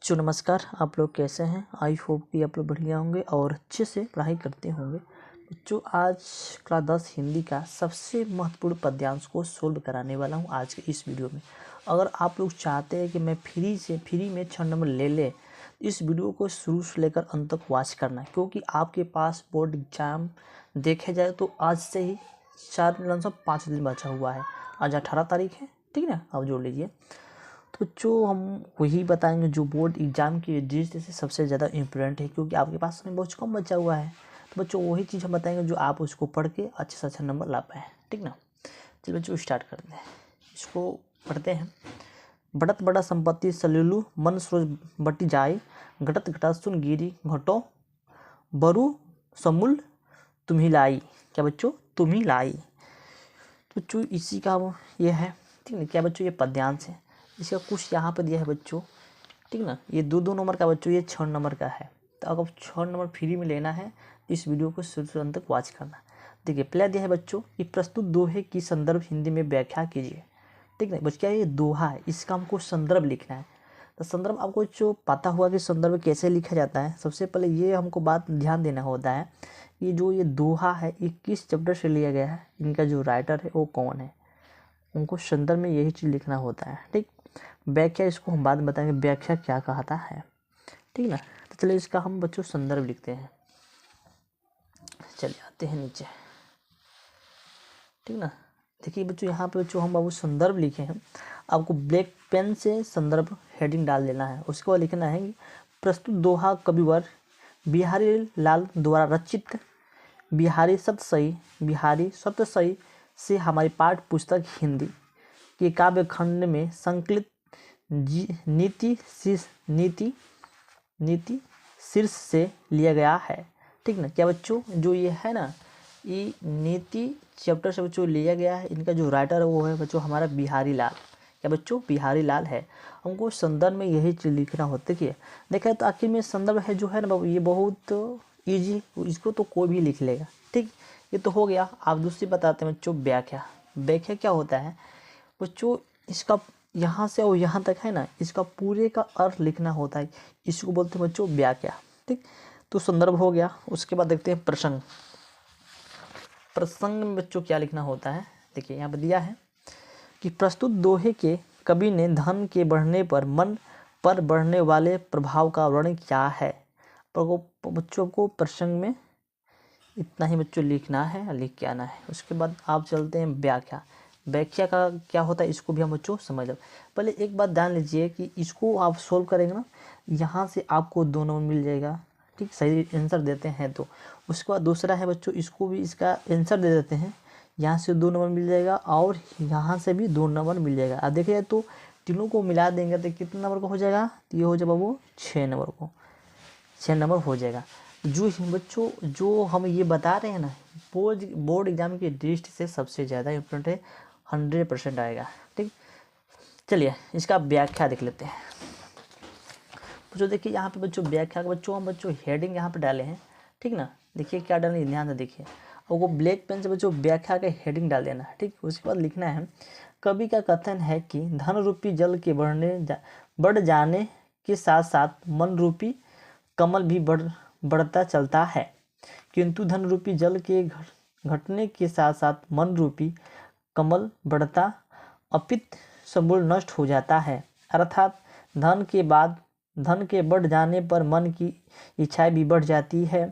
बच्चों नमस्कार। आप लोग कैसे हैं? आई होप कि आप लोग बढ़िया होंगे और अच्छे से पढ़ाई करते होंगे। बच्चों आज क्लास 10 हिंदी का सबसे महत्वपूर्ण पद्यांश को सोल्व कराने वाला हूं आज के इस वीडियो में। अगर आप लोग चाहते हैं कि मैं फ्री में 6 नंबर ले इस वीडियो को शुरू से लेकर अंत तक वॉच करना, क्योंकि आपके पास बोर्ड एग्जाम देखे जाए तो आज से ही 5 दिन बचा हुआ है। आज 18 तारीख है, ठीक है ना? आप जोड़ लीजिए। तो जो हम वही बताएंगे जो बोर्ड एग्जाम की दृष्टि से सबसे ज़्यादा इम्पोर्टेंट है, क्योंकि आपके पास समय बहुत कम बचा हुआ है। तो बच्चों वही चीज़ हम बताएंगे जो आप उसको पढ़ के अच्छे से अच्छा नंबर ला पाए, ठीक ना? चलिए बच्चों स्टार्ट करते हैं, इसको पढ़ते हैं। बढ़त बड़ा संपत्ति सलेलू मन सरोज बटी जाए, घटत घटा सुन गिरी घटो बरु समूल तुम्ही लाई। क्या बच्चों? तुम्ही लाई। तो बच्चों इसी का ये है, ठीक है? क्या बच्चों? ये पद्यांश है। इसका कुछ यहाँ पर दिया है बच्चों, ठीक ना? ये दो नंबर का बच्चों, ये 6 नंबर का है। तो अगर 6 नंबर फ्री में लेना है तो इस वीडियो को शुरू से अंत तक वॉच करना। देखिए पहला दिया है बच्चों कि प्रस्तुत दोहे की संदर्भ हिंदी में व्याख्या कीजिए, ठीक है बच्चों? क्या ये दोहा है, इसका हमको संदर्भ लिखना है। तो संदर्भ आपको जो पता हुआ कि संदर्भ कैसे लिखा जाता है, सबसे पहले ये हमको बात ध्यान देना होता है कि जो ये दोहा है ये किस चैप्टर से लिया गया है, इनका जो राइटर है वो कौन है, उनको संदर्भ में यही चीज़ लिखना होता है, ठीक। व्याख्या इसको हम बाद में बताएंगे, व्याख्या क्या कहता है, ठीक ना? तो चलिए इसका हम बच्चों संदर्भ लिखते हैं। चलिए आते हैं नीचे, ठीक ना? देखिए बच्चों यहाँ पे बच्चों हम बाबू संदर्भ लिखे हैं। आपको ब्लैक पेन से संदर्भ हेडिंग डाल देना है। उसके बाद लिखना है कि प्रस्तुत दोहा कविवर बिहारी लाल द्वारा रचित बिहारी सत्यसई से हमारी पाठ्य पुस्तक हिंदी के काव्य खंड में संकलित नीति शीर्ष से लिया गया है, ठीक ना? क्या बच्चों? जो ये है ना, ये नीति चैप्टर से बच्चों लिया गया है। इनका जो राइटर है वो है बच्चों हमारा बिहारी लाल। क्या बच्चों? बिहारी लाल है। हमको संदर्भ में यही चीज़ लिखना होता है। कि देखा तो आखिर में संदर्भ है जो है ना बाबू, ये बहुत ईजी, इसको तो कोई भी लिख लेगा, ठीक। ये तो हो गया। आप दूसरी बताते हैं बच्चों व्याख्या। व्याख्या क्या होता है बच्चों? इसका यहाँ से और यहाँ तक है ना, इसका पूरे का अर्थ लिखना होता है, इसको बोलते हैं बच्चों व्याख्या, ठीक। तो संदर्भ हो गया। उसके बाद देखते हैं प्रसंग। प्रसंग में बच्चों क्या लिखना होता है? देखिए यहाँ पर दिया है कि प्रस्तुत दोहे के कवि ने धन के बढ़ने पर मन पर बढ़ने वाले प्रभाव का वर्णन किया है। बच्चों को प्रसंग में इतना ही बच्चों लिखना है, लिख के आना है। उसके बाद आप चलते हैं व्याख्या। व्याख्या का क्या होता है इसको भी हम बच्चों समझ लो। पहले एक बात जान लीजिए कि इसको आप सोल्व करेंगे ना, यहाँ से आपको 2 नंबर मिल जाएगा, ठीक, सही आंसर देते हैं तो। उसके बाद दूसरा है बच्चों, इसको भी इसका आंसर दे देते हैं, यहाँ से 2 नंबर मिल जाएगा और यहाँ से भी 2 नंबर मिल जाएगा। अब देखिए तो तीनों को मिला देंगे तो कितने नंबर का हो जाएगा? तो ये हो जाएगा वो 6 नंबर को, 6 नंबर हो जाएगा। जो बच्चों जो हम ये बता रहे हैं ना, बोर्ड एग्जाम की दृष्टि से सबसे ज़्यादा इम्पोर्टेंट है, 100% आएगा, ठीक। चलिए इसका व्याख्या देख लेते हैं बच्चों। देखिए यहाँ पे बच्चों व्याख्या का बच्चों हम हेडिंग यहाँ पे डाले हैं, ठीक ना? देखिए क्या डालें, ध्यान से देखिए। और वो ब्लैक पेन से बच्चों व्याख्या का हेडिंग डाल देना है, ठीक। उसके बाद लिखना है कवि का कथन है कि धन रूपी जल के बढ़ जाने के साथ साथ मन रूपी कमल भी बढ़ता चलता है, किंतु धन रूपी जल के घटने के साथ साथ मन रूपी कमल बढ़ता अपित समूल नष्ट हो जाता है। अर्थात धन के बढ़ जाने पर मन की इच्छाएं भी बढ़ जाती है,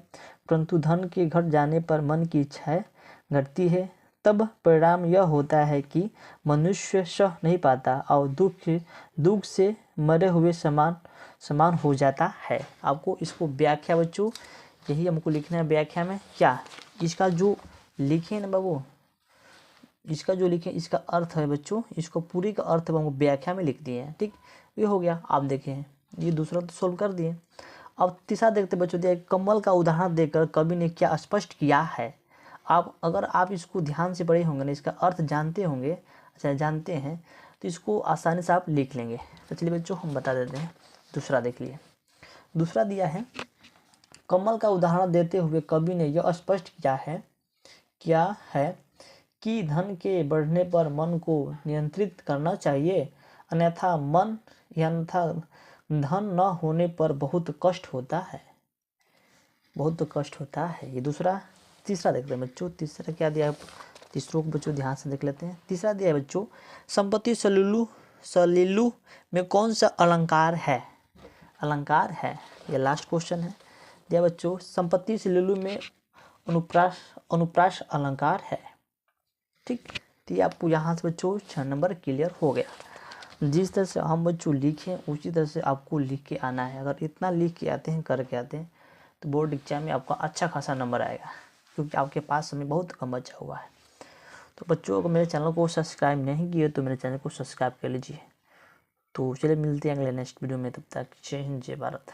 परंतु धन के घट जाने पर मन की इच्छाएं घटती है। तब परिणाम यह होता है कि मनुष्य सह नहीं पाता और दुख से मरे हुए समान हो जाता है। आपको इसको व्याख्या बच्चों यही हमको लिखना है। व्याख्या में क्या इसका जो लिखे ना बाबू, इसका जो लिखे इसका अर्थ है बच्चों, इसको पूरी का अर्थ हमको व्याख्या में लिख दिए हैं, ठीक। ये हो गया। आप देखें ये दूसरा तो सोल्व कर दिए। अब तीसरा देखते बच्चों, दिया कमल का उदाहरण देकर कवि ने क्या स्पष्ट किया है। अगर आप इसको ध्यान से पढ़े होंगे ना, इसका अर्थ जानते होंगे, अच्छा जानते हैं, तो इसको आसानी से आप लिख लेंगे। तो चलिए बच्चों हम बता देते हैं। दूसरा देख लिए। दूसरा दिया है कमल का उदाहरण देते हुए कवि ने यह स्पष्ट किया है कि धन के बढ़ने पर मन को नियंत्रित करना चाहिए, अन्यथा धन न होने पर बहुत कष्ट होता है, बहुत कष्ट होता है। ये दूसरा। तीसरा देखते हैं बच्चों, तीसरा क्या दिया है, तीसरों को बच्चों ध्यान से देख लेते हैं। तीसरा दिया है बच्चों, संपत्ति सलिलु में कौन सा अलंकार है, अलंकार है। ये लास्ट क्वेश्चन है। दिया बच्चों, संपत्ति सलिलु में अनुप्रास अलंकार है। ठीक, तो ये आपको यहाँ से बच्चों 6 नंबर क्लियर हो गया। जिस तरह से हम बच्चों लिखें उसी तरह से आपको लिख के आना है। अगर इतना लिख के आते हैं, करके आते हैं, तो बोर्ड एग्जाम में आपका अच्छा खासा नंबर आएगा, क्योंकि आपके पास समय बहुत कम बचा हुआ है। तो बच्चों, अगर मेरे चैनल को सब्सक्राइब नहीं किए तो मेरे चैनल को सब्सक्राइब कर लीजिए। तो चलिए मिलते हैं अगले नेक्स्ट वीडियो में, तब तक जय हिंद जय भारत।